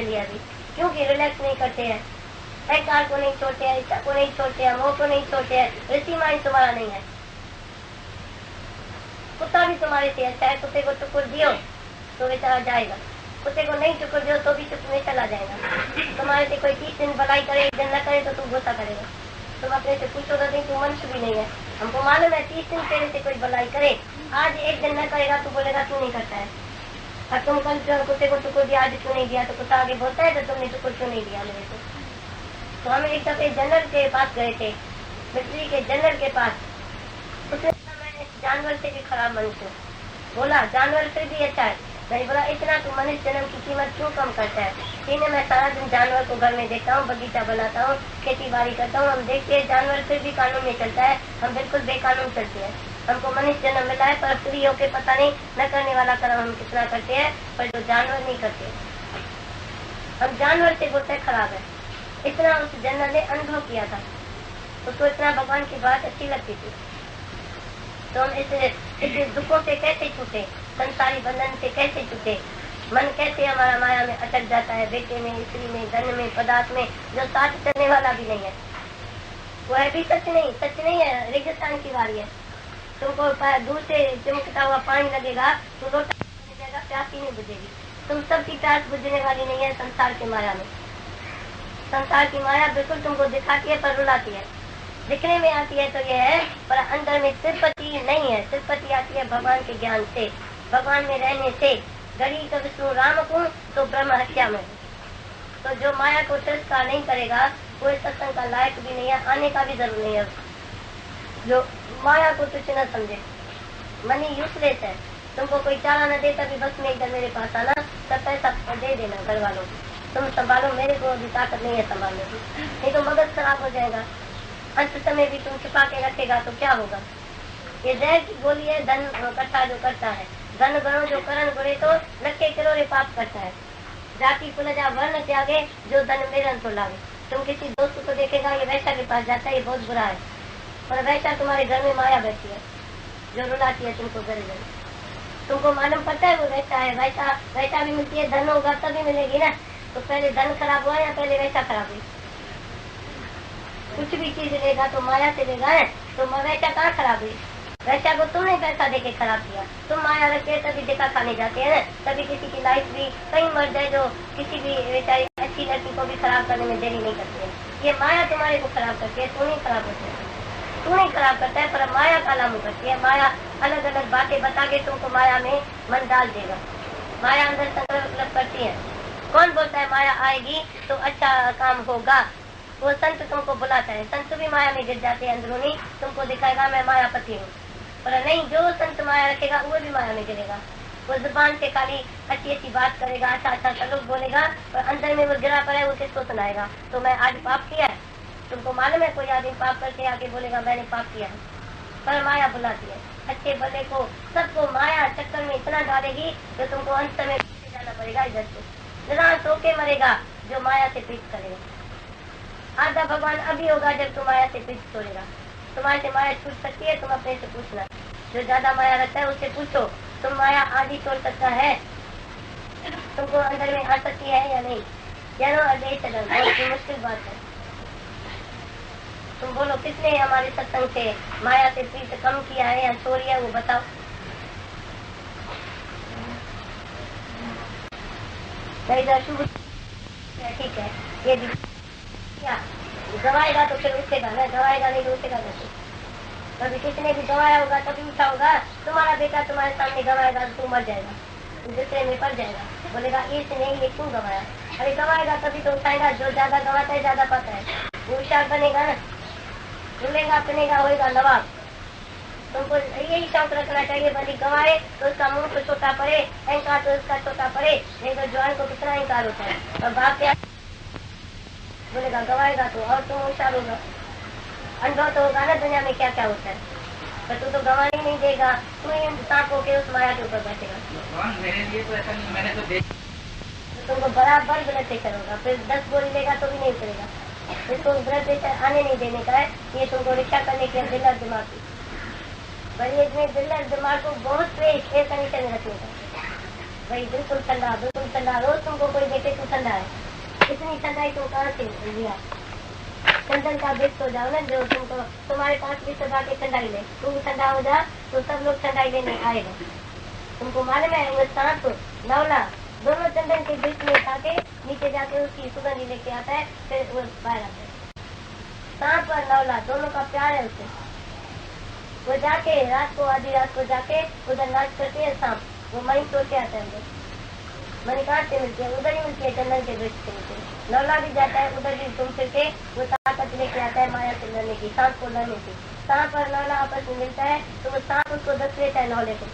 मिली अभी, क्योंकि रिलैक्स नहीं करते हैं, अहंकार को नहीं छोड़ते हैं, इच्छा को नहीं छोड़ते हैं, मोह को नहीं छोड़ते हैं। ऋषि माइंड तुम्हारा नहीं है। कुत्ता भी तुम्हारे से अच्छा है, कुत्ते को टुकुर दियो तो बेचारा जाएगा, कुत्ते को नहीं टुकुर दियो तो भी चुप में चला जाएगा। तुम्हारे से कोई 30 दिन भलाई करे, एक दिन न करे तो तू गुस्सा करेगा। तुम अपने से पूछो तो नहीं, तू मनुष्य भी नहीं है, हमको मालूम है 30 दिन तेरे से कोई भलाई करे, आज एक दिन न करेगा तो बोलेगा क्यों नहीं करता है। और तुम कल कुत्ते को टुकुर दिया, आज क्यों नहीं दिया, तो कुत्ता आगे बोलता है तो तुमने टुकुर क्यों नहीं दिया मेरे को। तो हम एक दफे जनरल के पास गए थे, मिलिट्री के जनरल के पास। उसने मैं जानवर से भी खराब मनुष्य हूँ। बोला जानवर फिर भी अच्छा है। मैंने बोला इतना तू मनुष्य जन्म की कीमत क्यों कम करता है। ठीक है, मैं सारा दिन जानवर को घर में देखता हूँ, बगीचा बनाता हूँ, खेती बाड़ी करता हूँ, हम देखते हैं जानवर फिर भी कानून में चलता है, हम बिल्कुल बेकानून चलते हैं। हमको मनुष्य जन्म मिला है, पर फ्री होके पता नहीं न करने वाला कर्म हम कितना करते हैं, पर जो जानवर नहीं करते। हम जानवर से बोलते खराब है। इतना उस जनरल ने अनुभव किया था, उसको इतना भगवान की बात अच्छी लगती थी। तो हम इस दुखों से कैसे छूटे, संसारी बंधन से कैसे छूटे, मन कैसे हमारा माया में अटक जाता है, बेटे में, स्त्री में, धन में, पदार्थ में, जो साथ चलने वाला भी नहीं है। वो है भी सच नहीं है, रेगिस्तान की वारी है। तुमको दूर से चमकता हुआ पानी लगेगा तो रोटा बन जाएगा, प्यास ही नहीं बुझेगी। तुम सबकी प्यास बुझने वाली नहीं है संसार की माया में। संसार की माया बिल्कुल तुमको दिखाती है पर रुलाती है। दिखने में आती है तो ये है, पर अंदर में सिरपति नहीं है। सिरपति आती है भगवान के ज्ञान से, भगवान में रहने से। गरी का विष्णु राम को तो ब्रह्म हत्या में। तो जो माया को तिरस्कार नहीं करेगा वो इस सत्संग का लायक भी नहीं है, आने का भी जरूर नहीं है। जो माया को तुच्छ न समझे, मनी यूजलेस है। तुमको कोई चारा न दे तभी बस में इधर मेरे पास आना, सब पैसा दे देना घर वालों को, तुम संभालो, मेरे को अभी ताकत नहीं है संभालने की, नहीं तो मगज खराब हो जाएगा। अंत समय भी तुम छुपा के रखेगा तो क्या होगा। ये जहर की गोली है, धन इकट्ठा जो करता है, धन गणों जो करण गुणे तो लखे किरोड़े पाप करता है। जाति पुलजा वर्ण त्यागे जो धन मेरन तो लागे। तुम किसी दोस्त को देखेगा ये वैसा के पास जाता है, ये बहुत बुरा है, और वैसा तुम्हारे घर में माया बैठी है जो रुलाती है तुमको घर घर। तुमको मालूम पड़ता है वो वैसा है, वैसा भी मिलती है, धन होगा तभी मिलेगी ना। तो पहले धन खराब हुआ या पहले वैसा खराब हुई। कुछ भी चीज लेगा तो माया से लेगा है, तो वैसा कहाँ खराब हुई। वैसा को तुमने पैसा देके खराब किया, तुम माया रखते तभी देखा खाने जाते हैं, तभी किसी की लाइफ भी कई मर्द है जो किसी भी बेचारी अच्छी लड़की को भी खराब करने में देरी नहीं करते हैं। ये माया तुम्हारे को खराब करती है, तू नहीं खराब होती है, तू नहीं खराब करता है, पर माया का लामू करती है। माया अलग अलग बातें बता के तुमको माया में मन डाल देगा। माया अंदर संकल्प करती है। कौन बोलता है माया आएगी तो अच्छा काम होगा, वो संत तुमको बुलाता है। संत भी माया में गिर जाते हैं अंदरूनी, तुमको दिखाएगा मैं मायापति हूँ, पर नहीं, जो संत माया रखेगा वो भी माया में गिरेगा। वो जुबान से खाली अच्छी अच्छी बात करेगा, अच्छा अच्छा सलूक बोलेगा, पर अंदर में वो गिरा पड़ा है, वो किसको सुनाएगा। तो मैं आज पाप किया है, तुमको मालूम है कोई आदमी पाप करके आके बोलेगा मैंने पाप किया है, पर माया बुलाती है। अच्छे भले को सबको माया चक्कर में इतना डालेगी तो तुमको अंत में जाना पड़ेगा इधर से, निराश होके मरेगा जो माया से पीछे करेगा। आधा भगवान अभी होगा जब तुम माया से पीछे छोड़ेगा। तुम्हारे से माया छूट सकती है, तुम अपने से पूछना। जो ज्यादा माया रखता है उससे पूछो, तुम माया आधी छोड़ सकता है, तुमको अंदर में आ सकती है या नहीं। जानो अजय चलो, बहुत मुश्किल बात है। तुम बोलो किसने हमारे सत्संग से माया से प्रीत कम किया है या छोड़ी है, वो बताओ। ठीक है, ये भी क्या गवाएगा तो फिर उठेगा ना, गवाएगा नहीं तो उठेगा कैसे। कभी किसने भी गवाया होगा तभी उठा होगा। तुम्हारा बेटा तुम्हारे सामने गवाएगा तो तू मर जाएगा, दूसरे में पड़ जाएगा, बोलेगा इसने ये क्यों गवाया। अरे गवाएगा तभी तो उठाएगा, जो ज्यादा गवाता है ज्यादा पाता है, वो होशियार बनेगा ना, रुलेगा पिनेगा होएगा नवाब। तुमको यही शौक रखना चाहिए, भले गवाए तो उसका मुंह तो छोटा पड़े, अहंकार तो उसका छोटा पड़े। नहीं तो जवान को कितना अहंकार होता है, और बाप क्या बोलेगा गवाएगा तो, और तुम होशियार होगा, अनुभव तो होगा ना दुनिया में क्या क्या होता है, पर तू तो गवाने ही नहीं देगा, तू ही सांप होके उस माया के ऊपर बैठेगा। मेरे लिए तो ऐसा नहीं, मैंने तो देख तुमको बराबर ब्लड प्रेशर होगा, फिर 10 गोली लेगा तो भी नहीं उतरेगा। इसको ब्लड प्रेशर आने नहीं देने का है, ये तुमको रिक्शा करने के दिलर दिमाग की, पर ये दिलर दिमाग को बहुत एयर कंडीशन में रखने का। भाई बिल्कुल ठंडा, बिल्कुल ठंडा। रोज तुमको कोई देखे तो ठंडा है, इतनी ठंडाई तुम कहाँ से लिया? चंदन का बेस्ट हो जाओ ना, जो तुमको तुम्हारे पास भी सदा के ठंडाई ले, तुम ठंडा हो जा तो सब लोग ठंडाई लेने आएगा। तुमको मालूम है वो सांप नवला दोनों चंदन के बीच में उठा के नीचे जाके उसकी सुगंधी लेके आता है, फिर वो बाहर आता है। सांप और नवला दोनों का प्यार है उसे। वो जाके रात को, आधी रात को जाके उधर नाच करते हैं सांप, वो मणि तोड़ के आता है। मणि कहाँ से मिलती है? उधर ही मिलती है, चंदन के वृक्ष से मिलती है। नवला भी जाता है उधर भी घूम फिर के, वो ताकत लेके आता है माया से लड़ने की, सांप को लड़ने की। सांप और नवला आपस में मिलता है तो वो सांप उसको दस लेता है नवले को,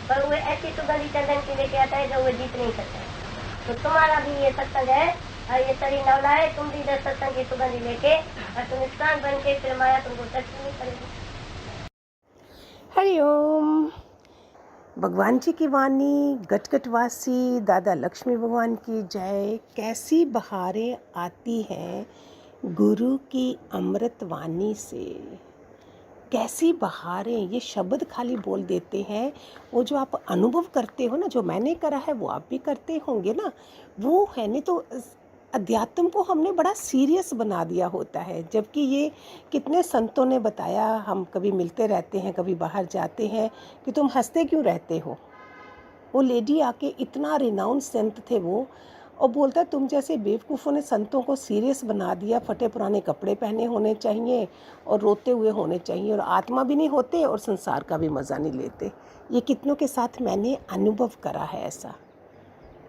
पर वो ऐसी सुगंधी चंदन की लेके आता है जो वो जीत नहीं सकता है। तो तुम्हारा भी ये सत्संग है और ये शरीर नवला है, तुम भी इधर सत्संग की सुगंधी लेके और तुम स्ट्रांग बन के फिर माया तुमको टच नहीं करेगी। हरिओम। भगवान जी की वाणी, गटगटवासी दादा लक्ष्मी भगवान की जय। कैसी बहारें आती हैं गुरु की अमृत वाणी से, कैसी बहारें। ये शब्द खाली बोल देते हैं, वो जो आप अनुभव करते हो ना, जो मैंने करा है वो आप भी करते होंगे ना, वो है। नहीं तो अध्यात्म को हमने बड़ा सीरियस बना दिया होता है, जबकि ये कितने संतों ने बताया। हम कभी मिलते रहते हैं, कभी बाहर जाते हैं, कि तुम हंसते क्यों रहते हो। वो लेडी आके, इतना रिनाउंड संत थे वो, और बोलता है तुम जैसे बेवकूफ़ों ने संतों को सीरियस बना दिया। फटे पुराने कपड़े पहने होने चाहिए और रोते हुए होने चाहिए, और आत्मा भी नहीं होते और संसार का भी मज़ा नहीं लेते। ये कितनों के साथ मैंने अनुभव करा है ऐसा।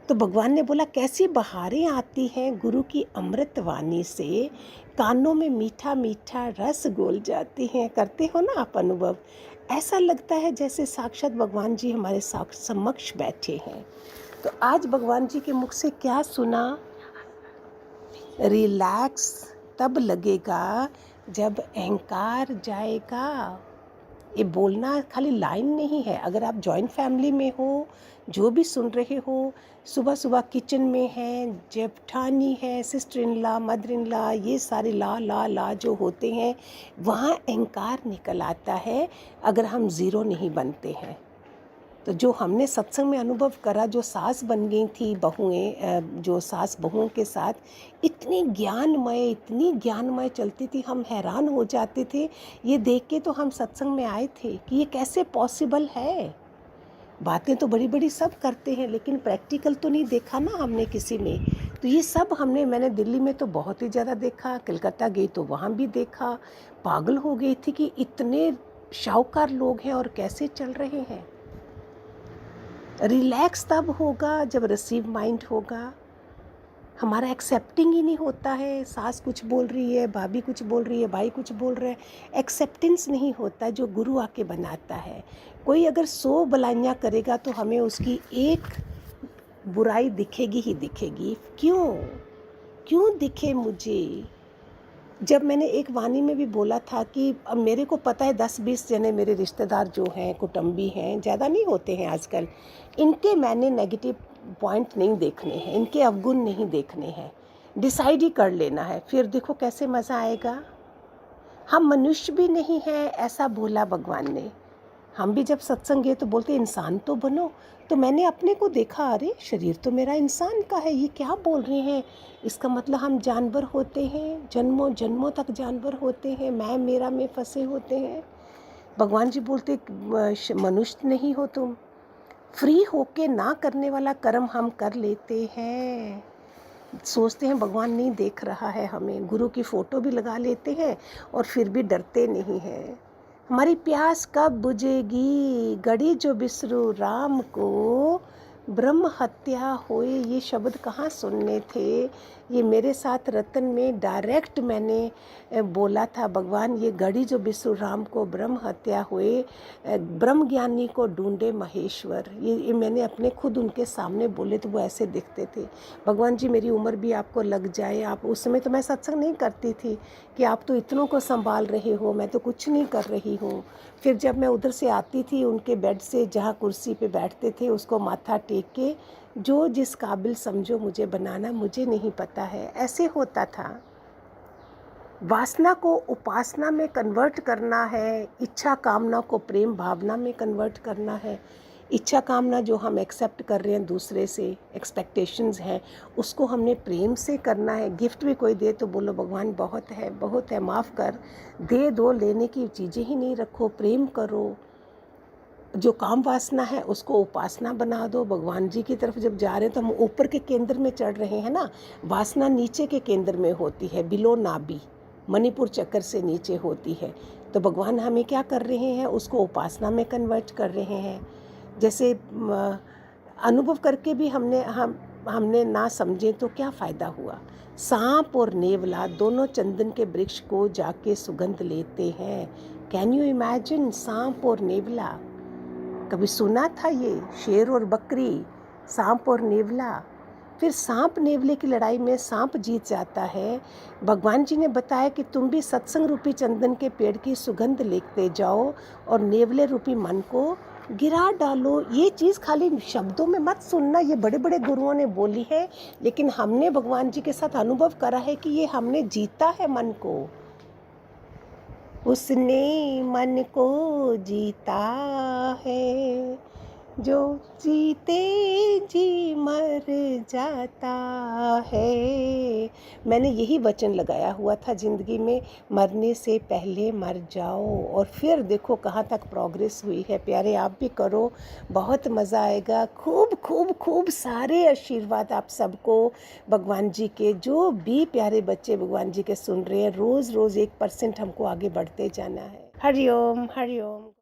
तो भगवान ने बोला कैसी बहारें आती हैं गुरु की अमृत वाणी से, कानों में मीठा मीठा रस घोल जाती हैं। करते हो ना आप अनुभव? ऐसा लगता है जैसे साक्षात भगवान जी हमारे समक्ष बैठे हैं। तो आज भगवान जी के मुख से क्या सुना? रिलैक्स तब लगेगा जब अहंकार जाएगा। ये बोलना खाली लाइन नहीं है। अगर आप जॉइंट फैमिली में हो, जो भी सुन रहे हो, सुबह सुबह किचन में हैं, जेठानी है, sister in law, mother in law, ये सारे ला जो होते हैं, वहाँ अहंकार निकल आता है अगर हम ज़ीरो नहीं बनते हैं। तो जो हमने सत्संग में अनुभव करा, जो सास बन गई थी बहुएं, जो सास बहुओं के साथ इतनी ज्ञानमय चलती थी, हम हैरान हो जाते थे। ये देख के तो हम सत्संग में आए थे कि ये कैसे पॉसिबल है। बातें तो बड़ी बड़ी सब करते हैं, लेकिन प्रैक्टिकल तो नहीं देखा ना हमने किसी में। तो ये सब मैंने दिल्ली में तो बहुत ही ज़्यादा देखा, कलकत्ता गई तो वहाँ भी देखा। पागल हो गई थी कि इतने शाहूकार लोग हैं और कैसे चल रहे हैं। रिलैक्स तब होगा जब रिसीव माइंड होगा। हमारा एक्सेप्टिंग ही नहीं होता है। सास कुछ बोल रही है, भाभी कुछ बोल रही है, भाई कुछ बोल रहे हैं, एक्सेप्टेंस नहीं होता जो गुरु आके बनाता है। कोई अगर 100 भलाइयाँ करेगा तो हमें उसकी एक बुराई दिखेगी ही दिखेगी। क्यों दिखे मुझे? जब मैंने एक वाणी में भी बोला था कि अब मेरे को पता है 10-20 जने मेरे रिश्तेदार जो हैं, कुटुंबी हैं, ज़्यादा नहीं होते हैं आजकल, इनके मैंने नेगेटिव पॉइंट नहीं देखने हैं, इनके अवगुण नहीं देखने हैं, डिसाइड ही कर लेना है। फिर देखो कैसे मज़ा आएगा। हम मनुष्य भी नहीं हैं ऐसा बोला भगवान ने। हम भी जब सत्संग गए तो बोलते इंसान तो बनो। तो मैंने अपने को देखा, अरे शरीर तो मेरा इंसान का है, ये क्या बोल रहे हैं? इसका मतलब हम जानवर होते हैं, जन्मों जन्मों तक जानवर होते हैं, मैं मेरा में फंसे होते हैं। भगवान जी बोलते मनुष्य नहीं हो तुम। फ्री होके ना करने वाला कर्म हम कर लेते हैं। सोचते हैं भगवान नहीं देख रहा है हमें, गुरु की फ़ोटो भी लगा लेते हैं और फिर भी डरते नहीं हैं। हमारी प्यास कब बुझेगी, गड़ी जो बिसरू राम को, ब्रह्म हत्या होए। ये शब्द कहाँ सुनने थे? ये मेरे साथ रतन में डायरेक्ट मैंने बोला था, भगवान ये गड़ी जो बिसरू राम को, ब्रह्म हत्या होए, ब्रह्म ज्ञानी को ढूंढे महेश्वर। ये मैंने अपने खुद उनके सामने बोले तो वो ऐसे दिखते थे। भगवान जी मेरी उम्र भी आपको लग जाए। आप उस समय तो मैं सत्संग नहीं करती थी कि आप तो इतनों को संभाल रहे हो, मैं तो कुछ नहीं कर रही हूँ। फिर जब मैं उधर से आती थी उनके बेड से, जहाँ कुर्सी पे बैठते थे, उसको माथा टेक के, जो जिस काबिल समझो मुझे बनाना, मुझे नहीं पता है, ऐसे होता था। वासना को उपासना में कन्वर्ट करना है, इच्छा कामना को प्रेम भावना में कन्वर्ट करना है। इच्छा कामना जो हम एक्सेप्ट कर रहे हैं दूसरे से, एक्सपेक्टेशंस हैं, उसको हमने प्रेम से करना है। गिफ्ट भी कोई दे तो बोलो भगवान बहुत है, माफ़ कर, दे दो, लेने की चीज़ें ही नहीं रखो, प्रेम करो। जो काम वासना है उसको उपासना बना दो। भगवान जी की तरफ जब जा रहे हैं तो हम ऊपर के केंद्र में चढ़ रहे हैं ना, वासना नीचे के केंद्र में होती है, बिलो नाभि, मणिपुर चक्र से नीचे होती है। तो भगवान हमें क्या कर रहे हैं, उसको उपासना में कन्वर्ट कर रहे हैं। जैसे अनुभव करके भी हमने ना समझे तो क्या फ़ायदा हुआ। सांप और नेवला दोनों चंदन के वृक्ष को जाके सुगंध लेते हैं। कैन यू इमेजिन, सांप और नेवला। कभी सुना था ये, शेर और बकरी, सांप और नेवला। फिर सांप नेवले की लड़ाई में सांप जीत जाता है। भगवान जी ने बताया कि तुम भी सत्संग रूपी चंदन के पेड़ की सुगंध लेते जाओ और नेवले रूपी मन को गिरा डालो। ये चीज़ खाली शब्दों में मत सुनना, ये बड़े बड़े गुरुओं ने बोली है, लेकिन हमने भगवान जी के साथ अनुभव करा है कि ये हमने जीता है मन को। उसने मन को जीता है, जो जीते जी मर जाता है। मैंने यही वचन लगाया हुआ था ज़िंदगी में, मरने से पहले मर जाओ, और फिर देखो कहाँ तक प्रोग्रेस हुई है। प्यारे आप भी करो, बहुत मज़ा आएगा। खूब खूब खूब सारे आशीर्वाद आप सबको भगवान जी के। जो भी प्यारे बच्चे भगवान जी के सुन रहे हैं, रोज़ रोज़ 1% हमको आगे बढ़ते जाना है। हरिओम हरिओम।